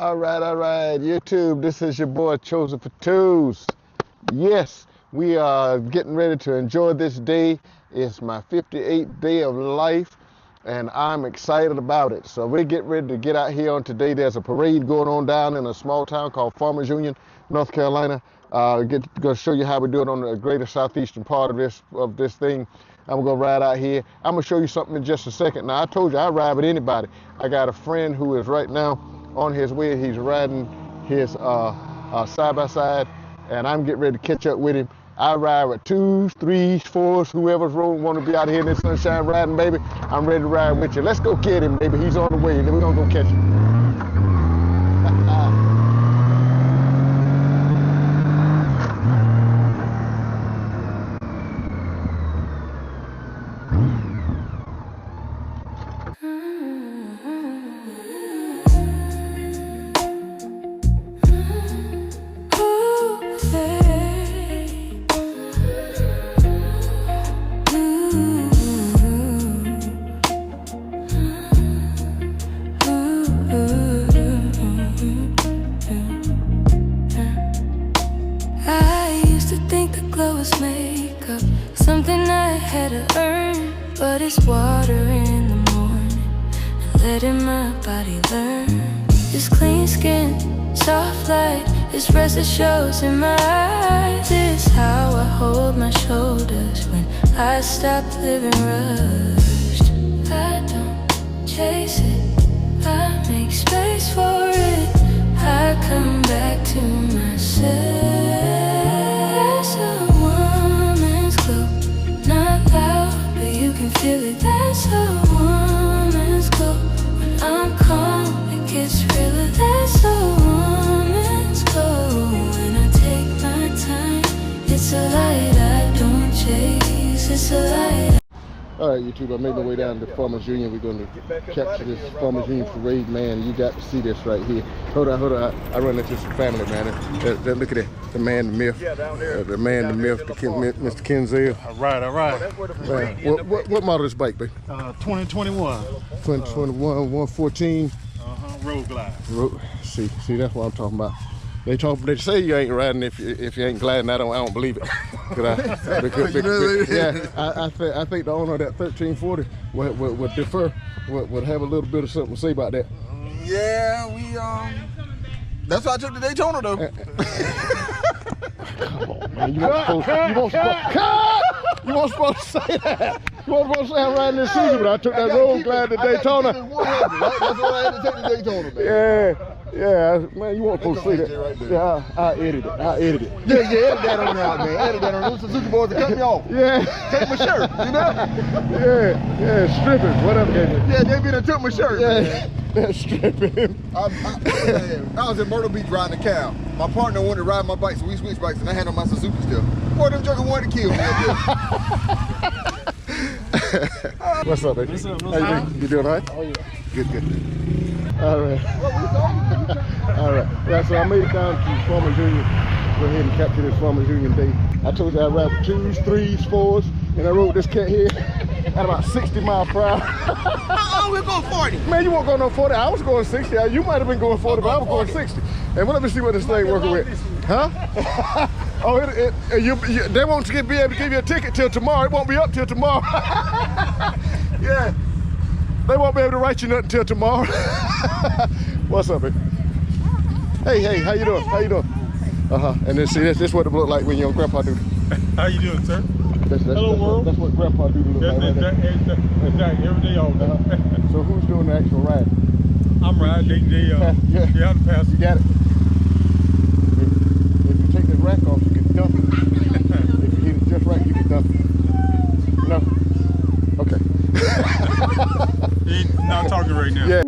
All right, YouTube, this is your boy Chosen for Twos. Yes, we are getting ready to enjoy this day. It's my 58th day of life, and I'm excited about it. So we get ready to get out here on today. There's a parade going on down in a small town called Farmers Union, North Carolina. Going to show you how we do it on the greater southeastern part of this thing. I'm gonna ride out here. I'm gonna show you something in just a second. Now, I told you I ride with anybody. I got a friend who is right now on his way. He's riding his side-by-side, and I'm getting ready to catch up with him. I ride with 2s, 3s, 4s, whoever's want to be out here in this sunshine riding, baby. I'm ready to ride with you. Let's go get him, baby. He's on the way, and then we're gonna go catch him. Makeup, something I had to earn, but it's water in the morning and letting my body learn. This clean skin, soft light, this rest that shows in my eyes. This is how I hold my shoulders when I stop living rushed. I don't chase it, I make space for it. I come back to myself. Feel it, that's a woman's glow. When I'm calm, it gets realer. That's a woman's glow. When I take my time, it's a light I don't chase. It's a light. All right, YouTube, I made my way down to Farmers Union. We're going to capture this Farmers Union parade, man. You got to see this right here. Hold on. I run into some family, man. Look at it. The man, the myth. The man, the myth, Mr. Kenzel. All right. What model is this bike, baby? 2021. 2021, 114. Road glide. See, that's what I'm talking about. They say you ain't riding if you ain't gliding. I don't believe it. I think the owner of that 1340 would defer, would have a little bit of something to say about that. Yeah, we that's why I took the Daytona though. Come on, man. You weren't supposed to say that. You weren't supposed to say I'm riding this Suzuki, but I took that road glide to Daytona. That's why I had to take the Daytona, man. Yeah, man, you weren't supposed to say that. Right Yeah, I edited it. Yeah, edit that on out, man. Edit that on. Those Suzuki boys to cut me off. Yeah. Take my shirt, you know? Yeah, stripping, whatever they do. Yeah, they been and took my shirt, man. That's stripping. I was in Myrtle Beach riding a cow. My partner wanted to ride my bike, so we switched bikes, and I had on my Suzuki still. Boy, them jokers wanted to kill me. What's up, baby? What's up? How you doing? You doing all right? Oh, yeah. Good. All right. Yeah, so I made it down to Farmers Union. Go ahead and capture this Farmers Union Day. I told you I ride with 2s, 3s, 4s, and I rode this cat here at about 60 miles per hour. We're going 40. Man, you won't go no 40. I was going 60. You might have been going 40, but I was going 60. And let me see what this thing working with. Huh? They won't be able to give you a ticket till tomorrow. It won't be up till tomorrow. Yeah. They won't be able to write you nothing till tomorrow. What's up, baby? Hey, how you doing? And then see, this what it look like when your grandpa do. How you doing, sir? Hello, world. That's what grandpa do look like. Exactly, every day all day. So who's doing the actual ride? I'm riding. Yeah, the pass. You got it. If you take the rack off, you can dump it. If you hit it just right, you can dump it. No? Okay. He's not talking right now. Yeah.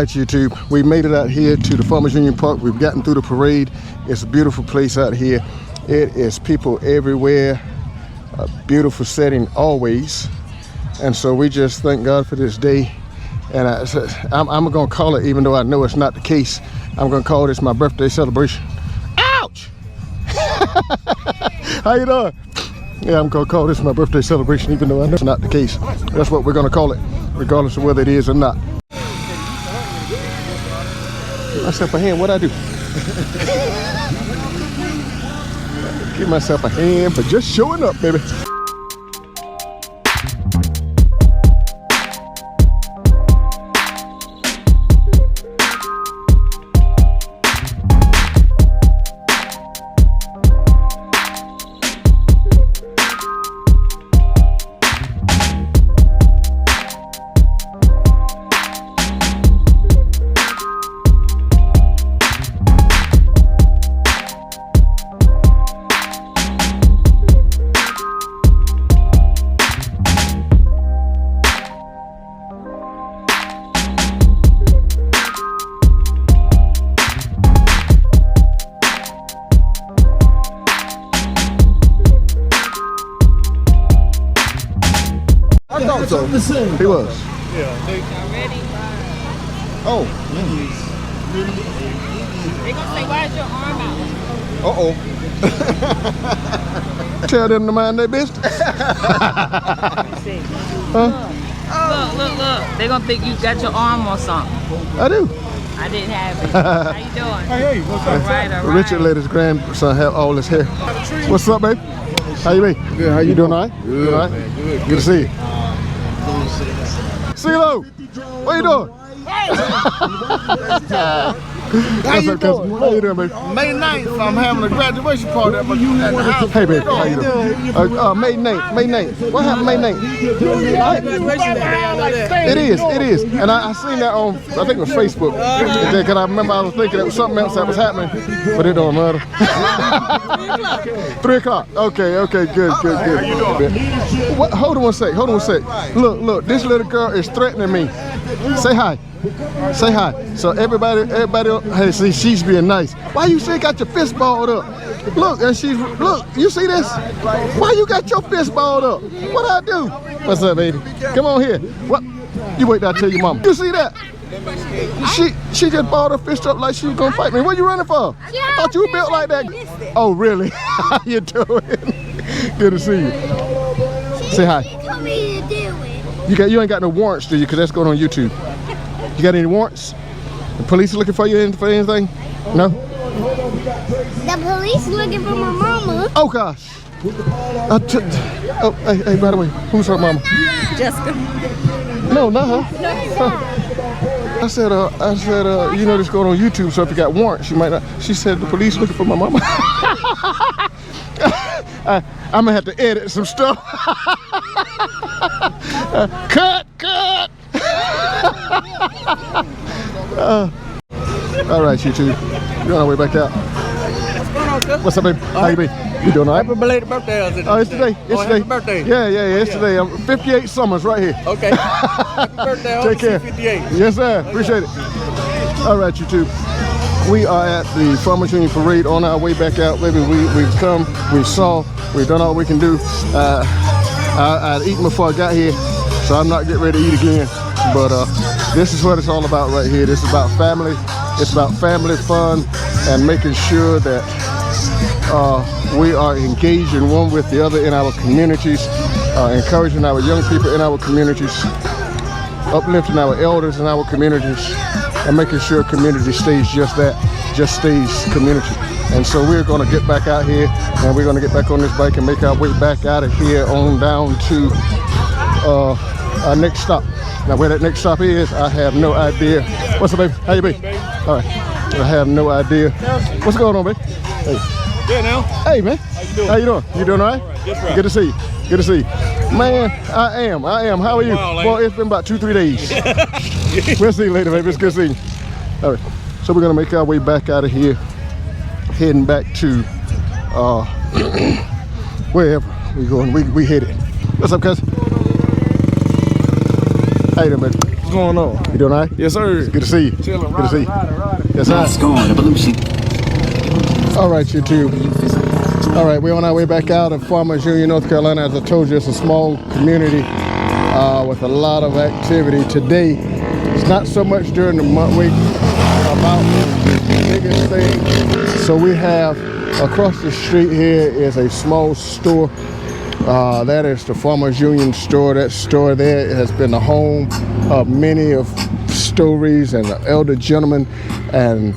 right, YouTube, we made it out here to the Farmers Union Park. We've gotten through the parade. It's a beautiful place out here. It is people everywhere, a beautiful setting always. And so we just thank God for this day. And I'm gonna call it, even though I know it's not the case, I'm gonna call this my birthday celebration. Ouch! How you doing? Yeah, I'm gonna call this my birthday celebration, even though I know it's not the case. That's what we're gonna call it, regardless of whether it is or not. Give myself a hand, what'd I do? Give myself a hand for just showing up, baby. I thought so. He was. Oh. They gonna say, why is your arm out? Uh-oh. Tell them to mind their business. Huh? Look. They gonna think you got your arm or something. I do. I didn't have it. How you doing? Hey, what's up? All right. Richard let his grandson have all his hair. What's up, babe? How you be? Good, how you doing? doing? All right? Good, All right? man, Good to see you. CeeLo, what you doing? How you doing? How you doing, baby? May 9th, I'm having a graduation party at the house. Hey, baby, how you doing? May 9th, May 9th. What happened May 9th? It is. And I seen that on, I think it was Facebook. Because I remember I was thinking it was something else that was happening, but it don't matter. 3 o'clock. Okay, good. How you doing? What? Hold on one sec. Look, this little girl is threatening me. Say hi. Say hi. So everybody, hey, see, she's being nice. Why you say got your fist balled up? Look, and look, you see this? Why you got your fist balled up? What I do? What's up, baby? Come on here. What? You wait till I tell your mama. You see that? She just balled her fist up like she was gonna fight me. What you running for? I thought you were built like that. Oh, really? How you doing? Good to see you. Say hi. She told me to do it. You ain't got no warrants, do you? Because that's going on YouTube. You got any warrants? The police looking for you for anything? No? The police looking for my mama. Oh, gosh. Hey, by the way, who's her mama? Jessica. No, not her. I said, you know this going on YouTube, so if you got warrants, you might not. She said the police looking for my mama. I'm gonna have to edit some stuff. Cut. All right, YouTube. We're on our way back out. What's up, babe? How you be? You doing all right? Happy belated birthday. Oh, it's today. It's today. Happy birthday. Yeah, it's today. I'm 58 summers right here. Okay. Happy birthday. Take care. 58. Yes, sir. Appreciate it. All right, YouTube. We are at the Farmers Union Parade on our way back out, baby. We've come, we saw, we've done all we can do. I'd eaten before I got here, so I'm not getting ready to eat again. But this is what it's all about right here. This is about family. It's about family fun and making sure that we are engaging one with the other in our communities, encouraging our young people in our communities, uplifting our elders in our communities, and making sure community stays just that, just stays community. And so we're going to get back out here, and we're going to get back on this bike and make our way back out of here on down to our next stop. Now where that next stop is, I have no idea. What's up, baby? How you be? All right. I have no idea. What's going on, baby? Hey. Yeah, now. Hey, man. How you doing? You doing all right? Just right. Good to see you. Good to see you. Man, I am. How are you? Wow, Well, it's been about 2-3 days. We'll see you later, baby. It's good seeing you. All right. So we're going to make our way back out of here, heading back to wherever we're going. We headed. What's up, cuz? How you doing, baby? What's going on? You doing all right? Yes, sir. Good to see you. Chilling, Good to see you. riding. Yes, sir. All right, YouTube. All right, we're on our way back out of Farmers Union, North Carolina. As I told you, it's a small community with a lot of activity today. It's not so much during the month week about the biggest thing. So we have across the street here is a small store. That is the Farmers Union store. That store there has been the home of many of stories and elder gentlemen and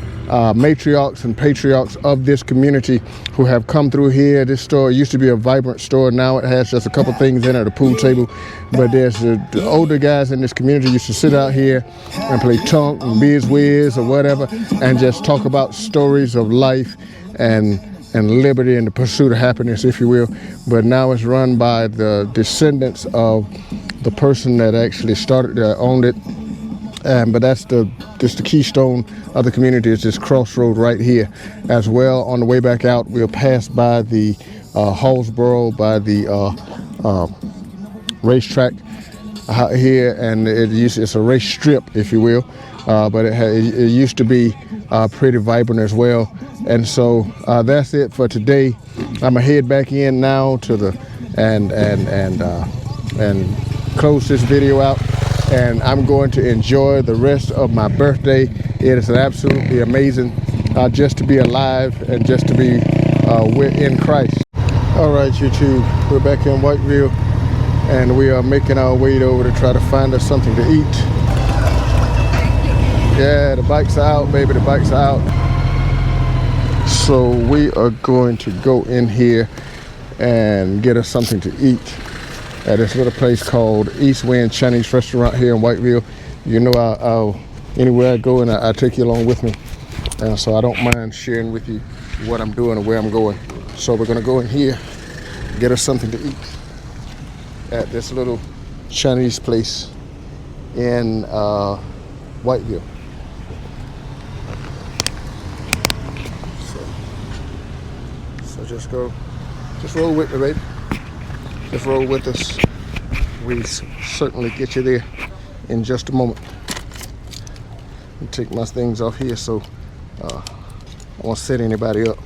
matriarchs and patriarchs of this community who have come through here. This store used to be a vibrant store. Now it has just a couple things in it, a pool table. But there's the older guys in this community used to sit out here and play tunk and biz whiz or whatever and just talk about stories of life and liberty and the pursuit of happiness, if you will. But now it's run by the descendants of the person that actually started, owned it. But that's just the keystone of the community is this crossroad right here. As well, on the way back out, we'll pass by the Hallsboro, by the racetrack here, and it's a race strip, if you will. But it used to be pretty vibrant as well. And so that's it for today. I'm gonna head back in now to the and close this video out. And I'm going to enjoy the rest of my birthday. It is absolutely amazing just to be alive and just to be in Christ. All right, YouTube, we're back in Whiteville, and we are making our way over to try to find us something to eat. Yeah, the bikes are out, baby, the bikes are out. So we are going to go in here and get us something to eat at this little place called East Wind Chinese Restaurant here in Whiteville. You know, I'll anywhere I go, and I take you along with me. And so I don't mind sharing with you what I'm doing and where I'm going. So we're gonna go in here, get us something to eat at this little Chinese place in Whiteville. So just roll with me, baby. Just roll with us. We certainly get you there in just a moment. I'll take my things off here so I won't set anybody up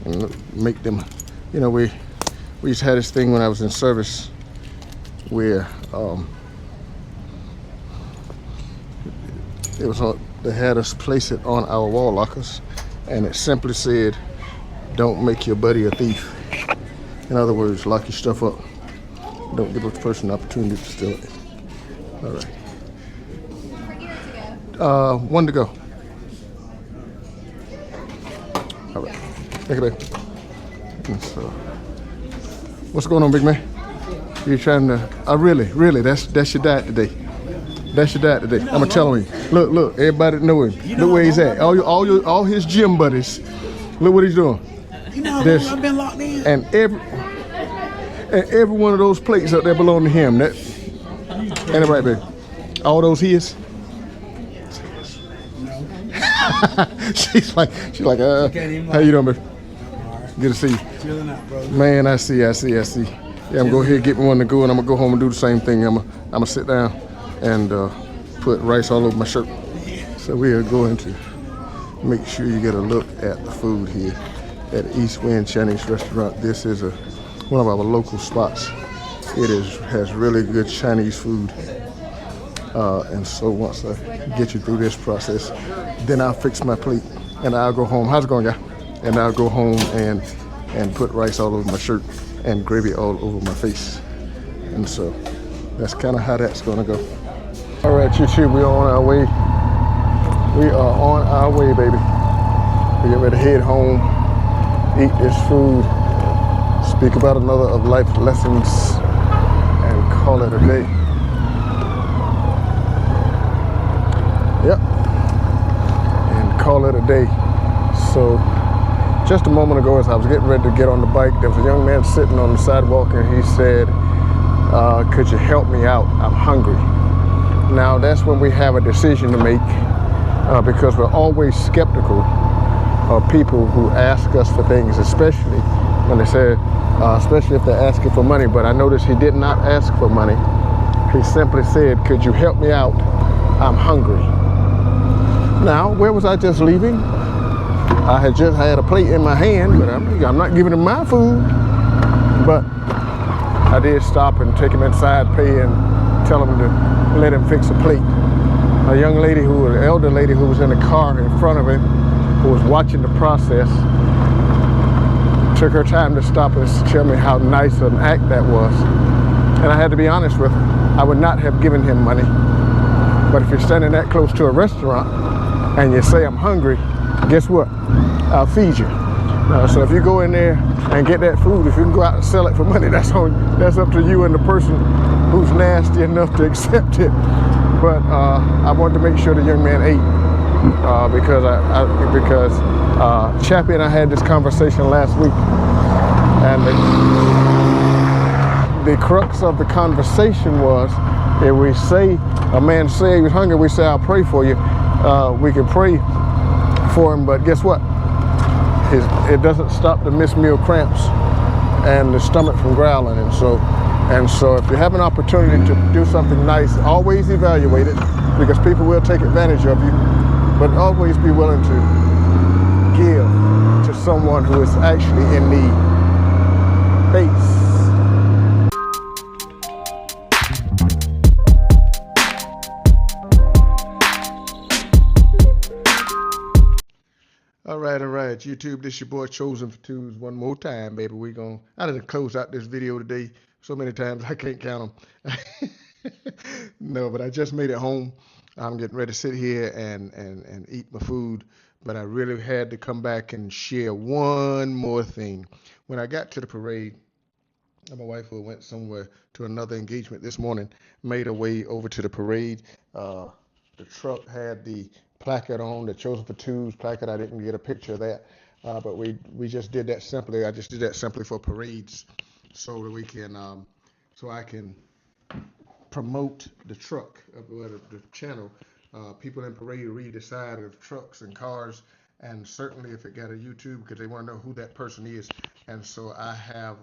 and make them, you know, we used to have this thing when I was in service where they had us place it on our wall lockers, and it simply said, "Don't make your buddy a thief." In other words, lock your stuff up. Don't give a person an opportunity to steal it. All right. One to go. All right. Thank you, babe. And so, what's going on, big man? You trying to? Really? That's your dad today. That's your dad today. I'm gonna tell him. Look, everybody know him. Look where he's at. All his gym buddies. Look what he's doing. You know, I've been locked in. And every one of those plates up there belong to him. That ain't it right, baby? All those his? No. she's like, how you doing, baby? Good to see you. Chilling out, bro. Man, I see. Yeah, I'm gonna go ahead and get me one to go, and I'm gonna go home and do the same thing. I'm gonna sit down and put rice all over my shirt. So we are going to make sure you get a look at the food here at East Wind Chinese Restaurant. This is one of our local spots. It has really good Chinese food. And so once I get you through this process, then I'll fix my plate and I'll go home. How's it going, guy? And I'll go home and put rice all over my shirt and gravy all over my face. And so that's kind of how that's gonna go. All right, YouTube, we're on our way. We are on our way, baby. We get ready to head home, eat this food, speak about another of life's lessons, and call it a day. Yep, and call it a day. So just a moment ago, as I was getting ready to get on the bike, there was a young man sitting on the sidewalk, and he said, could you help me out? I'm hungry. Now that's when we have a decision to make, because we're always skeptical of people who ask us for things, especially when they say, especially if they're asking for money. But I noticed he did not ask for money. He simply said, "Could you help me out? I'm hungry." Now, where was I just leaving? I had just had a plate in my hand, but I'm not giving him my food. But I did stop and take him inside, pay, and tell him to let him fix a plate. A young lady an elder lady who was in the car in front of him, who was watching the process, took her time to stop and tell me how nice an act that was. And I had to be honest with her. I would not have given him money. But if you're standing that close to a restaurant and you say, "I'm hungry," guess what? I'll feed you. So if you go in there and get that food, if you can go out and sell it for money, that's up to you and the person who's nasty enough to accept it. But I wanted to make sure the young man ate because Chappie and I had this conversation last week, and the crux of the conversation was, if we say a man say he was hungry, we say, "I'll pray for you." We can pray for him, but guess what? It doesn't stop the missed meal cramps and the stomach from growling. And so if you have an opportunity to do something nice, always evaluate it, because people will take advantage of you, but always be willing to give to someone who is actually in need. Peace. All right, YouTube, this your boy Chosen for Twos one more time, baby. I done close out this video today so many times I can't count them. No, but I just made it home. I'm getting ready to sit here and eat my food, but I really had to come back and share one more thing. When I got to the parade, my wife who went somewhere to another engagement this morning, made her way over to the parade. The truck had the placard on, the Chosen for Twos placard. I didn't get a picture of that, but we just did that simply. I just did that simply for parades, so that we can, so I can promote the truck, the channel. People in parade read the side of trucks and cars, and certainly if it got a YouTube, because they want to know who that person is. And so I have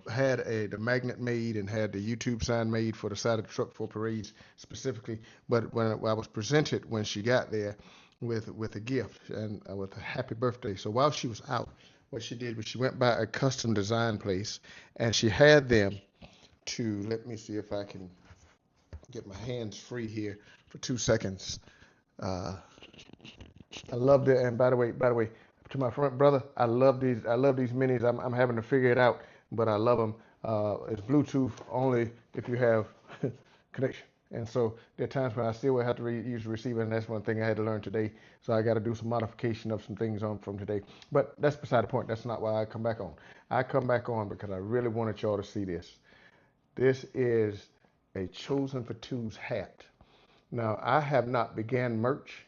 had the magnet made and had the YouTube sign made for the side of the truck for parades specifically. But when I was presented when she got there with a gift and with a happy birthday. So while she was out, what she did was she went by a custom design place and she had them to, let me see if I can get my hands free here for 2 seconds. I loved it. And by the way, to my front brother, I love these minis. I'm having to figure it out, but I love them. It's Bluetooth only if you have connection. And so there are times when I still will have to use the receiver, and that's one thing I had to learn today. So I got to do some modification of some things from today. But that's beside the point. That's not why I come back on. I come back on because I really wanted y'all to see this. This is a Chosen for Twos hat. Now, I have not began merch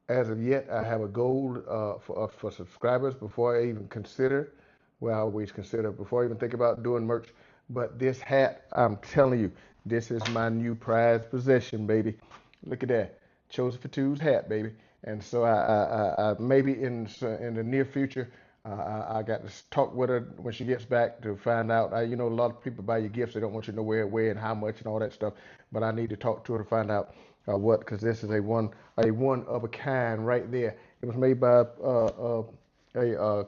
as of yet. I have a goal for subscribers before I even consider, well, I always consider before I even think about doing merch. But this hat, I'm telling you, this is my new prized possession, baby. Look at that, Chosen for Twos hat, baby. And so I maybe in the near future, I got to talk with her when she gets back to find out. A lot of people buy you gifts, they don't want you to know where and how much and all that stuff. But I need to talk to her to find out what, because this is a one of a kind right there. It was made by a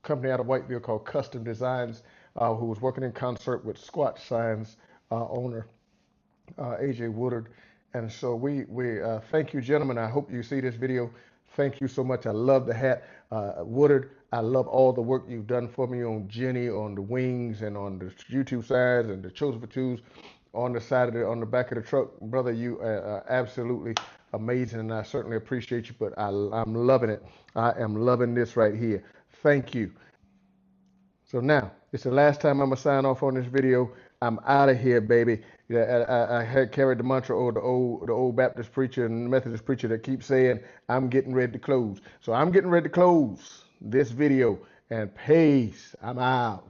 company out of Whiteville called Custom Designs, who was working in concert with Squatch Signs owner AJ Woodard. And so we thank you, gentlemen. I hope you see this video. Thank you so much. I love the hat. Woodard, I love all the work you've done for me on Jenny, on the wings, and on the YouTube sides, and the Chosen for Twos on the side of on the back of the truck. Brother, you are absolutely amazing, and I certainly appreciate you, but I'm loving it. I am loving this right here. Thank you. So now, it's the last time I'm going to sign off on this video. I'm out of here, baby. I had carried the mantra of the old Baptist preacher and Methodist preacher that keeps saying, I'm getting ready to close. So I'm getting ready to close this video. And peace. I'm out.